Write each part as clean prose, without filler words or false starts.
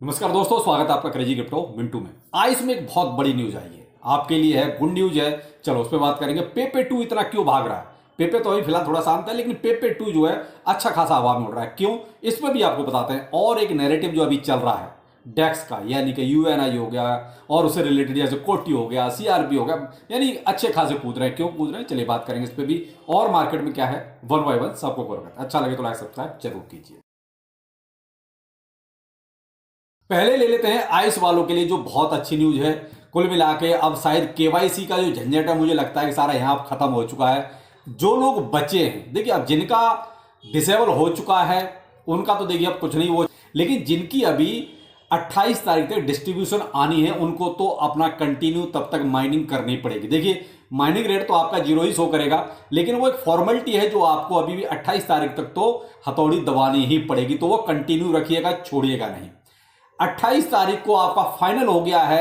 नमस्कार दोस्तों, स्वागत है आपका क्रेजी क्रिप्टो मिंटू में। आइस में एक बहुत बड़ी न्यूज आई है, आपके लिए है, गुड न्यूज है। चलो उस पर बात करेंगे। पेपे 2 इतना क्यों भाग रहा है? पेपे तो अभी फिलहाल थोड़ा शांत है, लेकिन पेपे 2 जो है अच्छा खासा हवा में उड़ रहा है। क्यों? इसमें भी आपको बताते हैं। और एक नैरेटिव जो अभी चल रहा है डेक्स का, यानी कि यूएनआई हो गया और उससे रिलेटेड जैसे कोटी हो गया, सीआरबी हो गया, यानी अच्छे खासे कूद रहे हैं। क्यों कूद रहे हैं, चलिए बात करेंगे इस पर भी। और मार्केट में क्या है, वन बाय वन सबको कवर। अच्छा लगे तो लाइक सब्सक्राइब जरूर कीजिए। पहले ले लेते हैं आइस वालों के लिए जो बहुत अच्छी न्यूज है। कुल मिला के अब शायद केवाईसी का जो झंझट है, मुझे लगता है कि सारा यहां खत्म हो चुका है। जो लोग बचे हैं, देखिए अब जिनका डिसेबल हो चुका है उनका तो देखिए अब कुछ नहीं वो, लेकिन जिनकी अभी 28 तारीख तक डिस्ट्रीब्यूशन आनी है उनको तो अपना कंटिन्यू तब तक माइनिंग करनी पड़ेगी। देखिए माइनिंग रेट तो आपका जीरो ही शो करेगा, लेकिन वो एक फॉर्मेलिटी है जो आपको अभी भी 28 तारीख तक तो हथौड़ी दबानी ही पड़ेगी। तो वो कंटिन्यू रखिएगा, छोड़िएगा नहीं। 28 तारीख को आपका फाइनल हो गया है।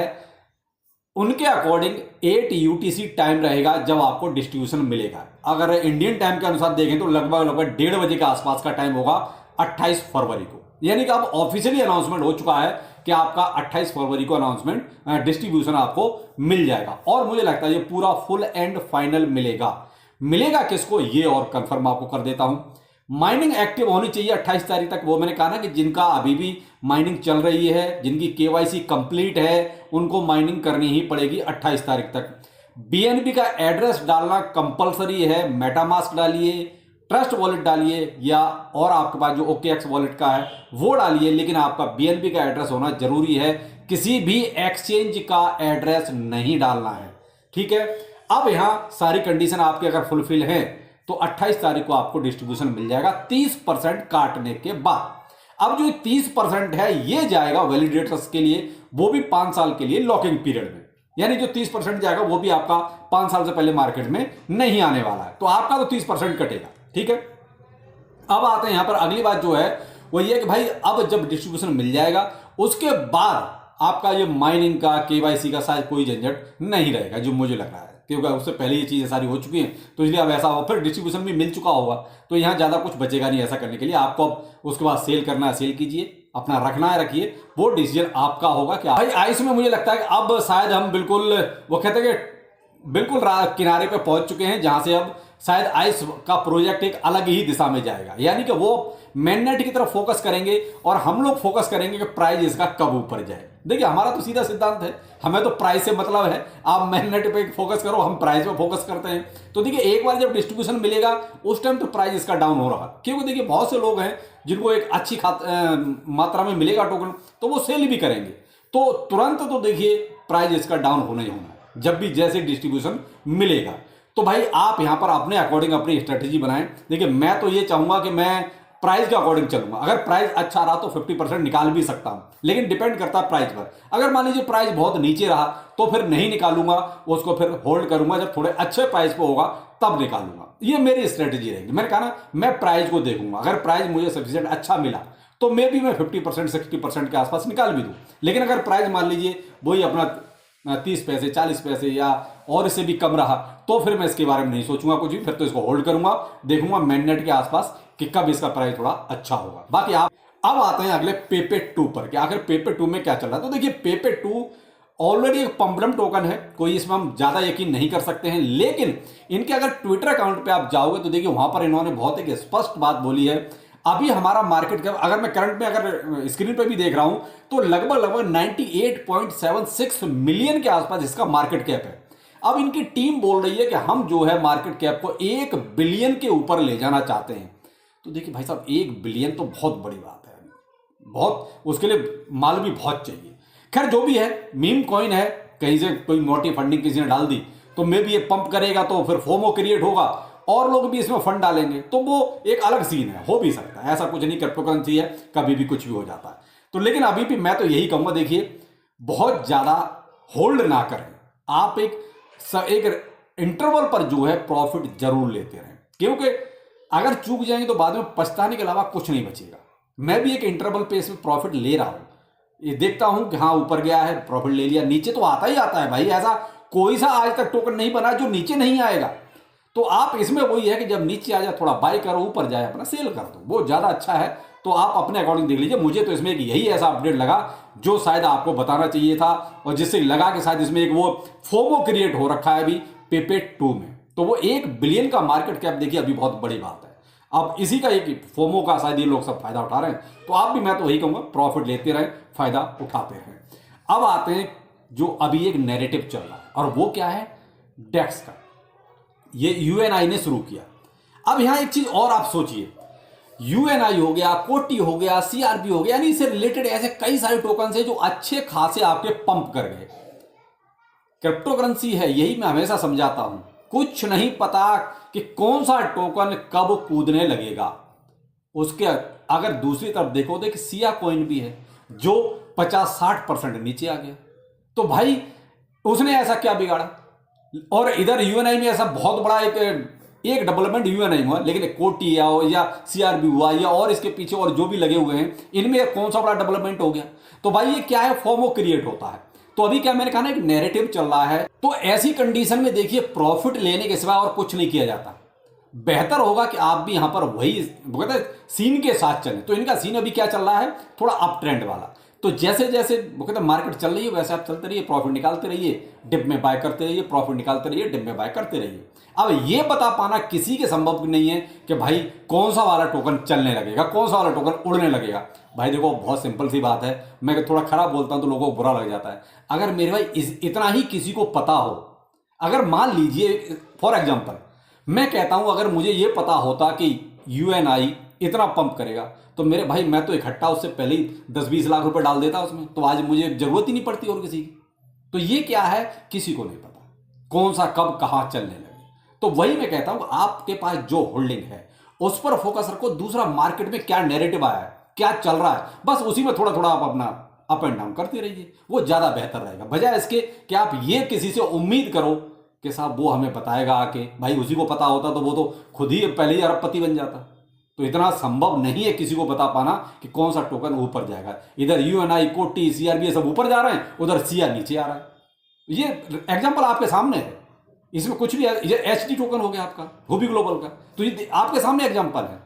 उनके अकॉर्डिंग 8 यूटीसी टाइम रहेगा जब आपको डिस्ट्रीब्यूशन मिलेगा। अगर इंडियन टाइम के अनुसार देखें तो लगभग लगभग 1:30 बजे के आसपास का टाइम होगा 28 फरवरी को। यानी कि अब ऑफिशियली अनाउंसमेंट हो चुका है कि आपका 28 फरवरी को अनाउंसमेंट डिस्ट्रीब्यूशन आपको मिल जाएगा। और मुझे लगता है ये पूरा फुल एंड फाइनल मिलेगा। मिलेगा किसको, ये और कंफर्म आपको कर देता हूं। माइनिंग एक्टिव होनी चाहिए 28 तारीख तक। वो मैंने कहा ना कि जिनका अभी भी माइनिंग चल रही है, जिनकी केवाईसी कंप्लीट है, उनको माइनिंग करनी ही पड़ेगी 28 तारीख तक। बीएनबी का एड्रेस डालना कंपलसरी है। मेटामास्क डालिए, ट्रस्ट वॉलेट डालिए, या और आपके पास जो OKX वॉलेट का है वो डालिए, लेकिन आपका बीएनबी का एड्रेस होना जरूरी है। किसी भी एक्सचेंज का एड्रेस नहीं डालना है, ठीक है। अब यहां सारी कंडीशन आपके अगर फुलफिल है तो 28 तारीख को आपको डिस्ट्रीब्यूशन मिल जाएगा 30% काटने के बाद। अब जो 30% है ये जाएगा वैलिडेटर्स के लिए, वो भी 5 साल के लिए लॉकिंग पीरियड में। यानी जो 30% जाएगा वो भी आपका 5 साल से पहले मार्केट में नहीं आने वाला है, तो आपका तो 30% कटेगा, ठीक है। अब आते हैं यहां पर अगली बात जो है वो ये कि भाई अब जब डिस्ट्रीब्यूशन मिल जाएगा उसके बाद आपका ये माइनिंग का केवाईसी का शायद कोई झंझट नहीं रहेगा, जो मुझे लग रहा है, क्योंकि उससे पहले ये चीजें सारी हो चुकी हैं। तो इसलिए अब ऐसा हो, फिर डिस्ट्रीब्यूशन भी मिल चुका होगा तो यहां ज्यादा कुछ बचेगा नहीं ऐसा करने के लिए। आपको अब उसके बाद सेल करना है सेल कीजिए, अपना रखना है रखिए, वो डिसीजन आपका होगा। कि भाई आइस में मुझे लगता है कि अब शायद हम बिल्कुल, वो कहते हैं कि बिल्कुल किनारे पे पहुंच चुके हैं, जहां से अब शायद आइस का प्रोजेक्ट एक अलग ही दिशा में जाएगा। यानी कि वो मेननेट की तरफ फोकस करेंगे और हम लोग फोकस करेंगे कि प्राइस इसका कब ऊपर जाए। देखिए हमारा तो सीधा सिद्धांत है, हमें तो प्राइस से मतलब है। आप मेननेट पे फोकस करो, हम प्राइस पे फोकस करते हैं। तो देखिए एक बार जब डिस्ट्रीब्यूशन मिलेगा उस टाइम तो प्राइस इसका डाउन हो रहा है, क्योंकि देखिए बहुत से लोग हैं जिनको एक अच्छी मात्रा में मिलेगा टोकन, तो वो सेल भी करेंगे। तो तुरंत तो देखिए प्राइस इसका डाउन होना ही होना है जब भी जैसे डिस्ट्रीब्यूशन मिलेगा। तो भाई आप यहां पर अपने अकॉर्डिंग अपनी स्ट्रेटेजी बनाएं। देखिए मैं तो ये चाहूंगा कि मैं प्राइस के अकॉर्डिंग चलूंगा। अगर प्राइस अच्छा रहा तो 50% निकाल भी सकता हूं, लेकिन डिपेंड करता है प्राइस पर। अगर मान लीजिए प्राइस बहुत नीचे रहा तो फिर नहीं निकालूंगा, उसको फिर होल्ड करूंगा, जब थोड़े अच्छे प्राइस पे होगा तब निकालूंगा। ये मेरी स्ट्रेटेजी रहेगी। मैंने कहा ना, मैं प्राइस को देखूंगा, अगर प्राइस मुझे सफिशिएंट अच्छा मिला तो मे भी मैं 50% 60% के आसपास निकाल भी दूं। लेकिन अगर प्राइस मान लीजिए वही अपना 30 पैसे 40 पैसे या और इससे भी कम रहा तो फिर मैं इसके बारे में नहीं सोचूंगा कुछ भी, फिर तो इसको होल्ड करूंगा, देखूंगा मेननेट के आसपास कि कब इसका प्राइस थोड़ा अच्छा होगा। बाकी आप अब आते हैं अगले पेपे 2 पर कि आखिर पेपे 2 में क्या चल रहा है। तो देखिए पेपे 2 ऑलरेडी एक पंपडम टोकन है, कोई इसमें हम ज्यादा यकीन नहीं कर सकते हैं। लेकिन इनके अगर ट्विटर अकाउंट पे आप जाओगे तो देखिए वहां पर इन्होंने बहुत एक स्पष्ट बात बोली है। अभी हमारा मार्केट कैप, अगर मैं करंट में अगर स्क्रीन पे भी देख रहा हूं तो लगभग लगभग 98.76 मिलियन के आसपास इसका मार्केट कैप है। अब इनकी टीम बोल रही है कि हम जो है मार्केट कैप को 1 बिलियन के ऊपर ले जाना चाहते हैं। तो देखिए भाई साहब 1 बिलियन तो बहुत बड़ी बात है, बहुत, उसके लिए माल भी बहुत चाहिए। खैर जो भी है, मीम कॉइन है, कहीं से कोई मोटी फंडिंग किसी ने डाल दी तो मे भी ये पंप करेगा तो फिर फोमो क्रिएट होगा और लोग भी इसमें फंड डालेंगे, तो वो एक अलग सीन है, हो भी सकता है। ऐसा कुछ नहीं, क्रिप्टोकरेंसी है, कभी भी कुछ भी हो जाता है। तो लेकिन अभी भी मैं तो यही कहूंगा, देखिए बहुत ज्यादा होल्ड ना करें। आप एक इंटरवल पर जो है प्रॉफिट जरूर लेते रहें, क्योंकि अगर चूक जाएंगे तो बाद में पछताने के अलावा कुछ नहीं बचेगा। मैं भी एक इंटरवल पे इसमें प्रॉफिट ले रहा हूं, ये देखता हूं कि हाँ ऊपर गया है प्रॉफिट ले लिया, नीचे तो आता ही आता है भाई। ऐसा कोई सा आज तक टोकन नहीं बना जो नीचे नहीं आएगा। तो आप इसमें वही है कि जब नीचे आ जाए थोड़ा बाय करो, ऊपर जाए अपना सेल कर दो, वो ज्यादा अच्छा है। तो आप अपने अकॉर्डिंग देख लीजिए। मुझे तो इसमें एक यही ऐसा अपडेट लगा जो शायद आपको बताना चाहिए था, और जिससे लगा कि शायद इसमें एक वो फोमो क्रिएट हो रखा है अभी पेपेट 2 में। तो वो 1 बिलियन का मार्केट कैप देखिए अभी बहुत बड़ी बात है। अब इसी का एक फोमो का शायद ये लोग सब फायदा उठा रहे हैं, तो आप भी, मैं तो वही कहूंगा, प्रॉफिट लेते रहें, फायदा उठाते रहें। अब आते हैं जो अभी एक नैरेटिव चल रहा है, और वो क्या है, डेक्स का। ये यूएनआई ने शुरू किया। अब यहां एक चीज और आप सोचिए, यूएनआई हो गया, कोटी हो गया, सीआरपी हो गया, यानी इससे रिलेटेड ऐसे कई सारे टोकन है जो अच्छे खासे आपके पंप कर गए। क्रिप्टो करेंसी है, यही मैं हमेशा समझाता हूं, कुछ नहीं पता कि कौन सा टोकन कब कूदने लगेगा। उसके अगर दूसरी तरफ देखो तो एक सिया कॉइन भी है जो 50-60% नीचे आ गया। तो भाई उसने ऐसा क्या बिगाड़ा। और इधर यूएनआई में ऐसा बहुत बड़ा एक डेवलपमेंट यूएनआई हुआ, लेकिन कोटी या सीआरबी हुआ या और इसके पीछे और जो भी लगे हुए हैं, इनमें कौन सा बड़ा डेवलपमेंट हो गया। तो भाई ये क्या है, फोमो क्रिएट होता है। तो अभी क्या मैंने कहा ना, एक नैरेटिव चल रहा है, तो ऐसी कंडीशन में देखिए प्रॉफिट लेने के सिवा और कुछ नहीं किया जाता। बेहतर होगा कि आप भी यहां पर वही सीन के साथ चलें। तो इनका सीन अभी क्या चल रहा है, थोड़ा अप ट्रेंड वाला। तो जैसे जैसे मार्केट चल रही है वैसे आप चलते रहिए, प्रॉफिट निकालते रहिए, डिप में बाय करते रहिए, प्रॉफिट निकालते रहिए, डिप में बाय करते रहिए। अब ये बता पाना किसी के संभव नहीं है कि भाई कौन सा वाला टोकन चलने लगेगा, कौन सा वाला टोकन उड़ने लगेगा। भाई देखो बहुत सिंपल सी बात है, मैं थोड़ा खराब बोलता हूं तो लोगों को बुरा लग जाता है। अगर मेरे भाई इतना ही किसी को पता हो, अगर मान लीजिए फॉर एग्जाम्पल मैं कहता हूं, अगर मुझे ये पता होता कि यूएनआई इतना पंप करेगा, तो मेरे भाई मैं तो इकट्ठा उससे पहले ही 10-20 लाख रुपए डाल देता उसमें, तो आज मुझे जरूरत ही नहीं पड़ती और किसी की। तो ये क्या है, किसी को नहीं पता कौन सा कब कहां चलने लगे। तो वही मैं कहता हूं, आपके पास जो होल्डिंग है उस पर फोकस रखो। दूसरा, मार्केट में क्या नैरेटिव आया है, क्या चल रहा है, बस उसी में थोड़ा थोड़ा आप अपना अप एंड डाउन करते रहिए, वो ज्यादा बेहतर रहेगा, बजाय इसके कि आप ये किसी से उम्मीद करो कि साहब वो हमें बताएगा आके। भाई उसी को पता होता तो वो तो खुद ही पहले ही अरबपति बन जाता। तो इतना संभव नहीं है किसी को बता पाना कि कौन सा टोकन ऊपर जाएगा। इधर यूएनआई, कोटी, सीआरबी सब ऊपर जा रहे हैं, उधर सीआर नीचे आ रहा है। ये एग्जांपल आपके सामने है, इसमें कुछ भी है। ये एचडी टोकन हो गया आपका, हुबी ग्लोबल का, तो ये आपके सामने एग्जांपल है।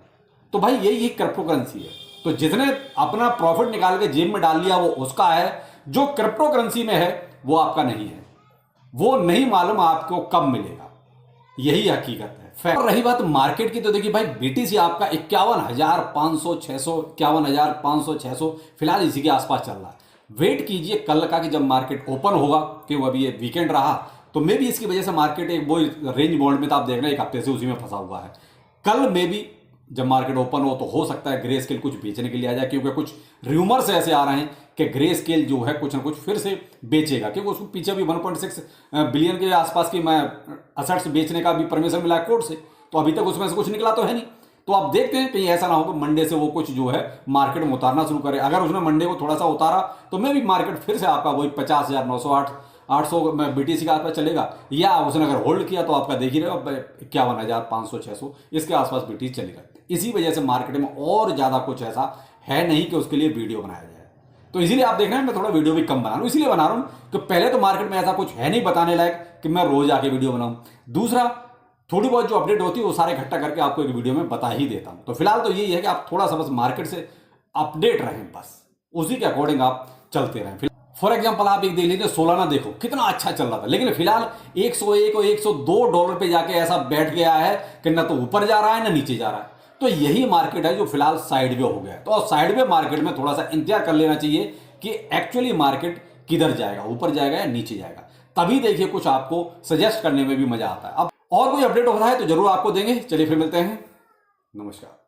तो भाई यही क्रिप्टो करेंसी है। तो जिसने अपना प्रॉफिट निकाल के जेब में डाल लिया वो उसका है, जो क्रिप्टो करेंसी में है वो आपका नहीं है। वो नहीं मालूम आपको कब मिलेगा, यही हकीकत है। और रही बात मार्केट की, तो देखिए भाई बीटीसी आपका 51,500 600, 51,500 600 फिलहाल इसी के आसपास चल रहा है। वेट कीजिए कल का कि जब मार्केट ओपन होगा, कि वो अभी ये वीकेंड रहा तो मे भी इसकी वजह से मार्केट एक वो रेंज बॉन्ड में, तो आप देख रहे हैं 1 हफ्ते से उसी में फंसा हुआ है। कल मे भी जब मार्केट ओपन हो तो हो सकता है ग्रे स्केल कुछ बेचने के लिए आ जाए, क्योंकि कुछ र्यूमर्स ऐसे आ रहे हैं कि ग्रे स्केल जो है कुछ ना कुछ फिर से बेचेगा, क्योंकि उसको पीछे भी 1.6 बिलियन के आसपास की मैं असेट्स बेचने का भी परमिशन मिला है कोर्ट से, तो अभी तक उसमें से कुछ निकला तो है नहीं। तो आप देखते हैं कहीं ऐसा ना हो कि मंडे से वो कुछ जो है मार्केट में उतारना शुरू करे। अगर उसने मंडे को थोड़ा सा उतारा तो मैं भी मार्केट फिर से आपका वही 50,908 800 में बीटीसी का आसपास चलेगा, या उसने अगर होल्ड किया तो आपका देख ही रहे 51,500 600 इसके आसपास बीटीसी चलेगा। इसी वजह से मार्केट में और ज्यादा कुछ ऐसा है नहीं कि उसके लिए वीडियो बनाया जाए। तो इसीलिए आप देख रहे हैं मैं थोड़ा वीडियो भी कम बना रहा हूं, इसीलिए बना रहा हूं कि पहले तो मार्केट में ऐसा कुछ है नहीं बताने लायक कि मैं रोज आके वीडियो बनाऊं। दूसरा, थोड़ी बहुत जो अपडेट होती है वो सारे इकट्ठा करके आपको एक वीडियो में बता ही देता हूं। तो फिलहाल तो यही है कि आप थोड़ा सा बस मार्केट से अपडेट रहें, बस उसी के अकॉर्डिंग आप चलते रहें। फॉर एग्जाम्पल आप एक देख लीजिए, सोलाना देखो कितना अच्छा चल रहा था, लेकिन फिलहाल 101 और 102 डॉलर पे जाके ऐसा बैठ गया है कि ना तो ऊपर जा रहा है ना नीचे जा रहा है। तो यही मार्केट है जो फिलहाल साइडवे हो गया है। तो साइडवे मार्केट में थोड़ा सा इंतजार कर लेना चाहिए कि एक्चुअली मार्केट किधर जाएगा, ऊपर जाएगा या नीचे जाएगा। तभी देखिए कुछ आपको सजेस्ट करने में भी मजा आता है। अब और कोई अपडेट हो रहा है तो जरूर आपको देंगे। चलिए फिर मिलते हैं, नमस्कार।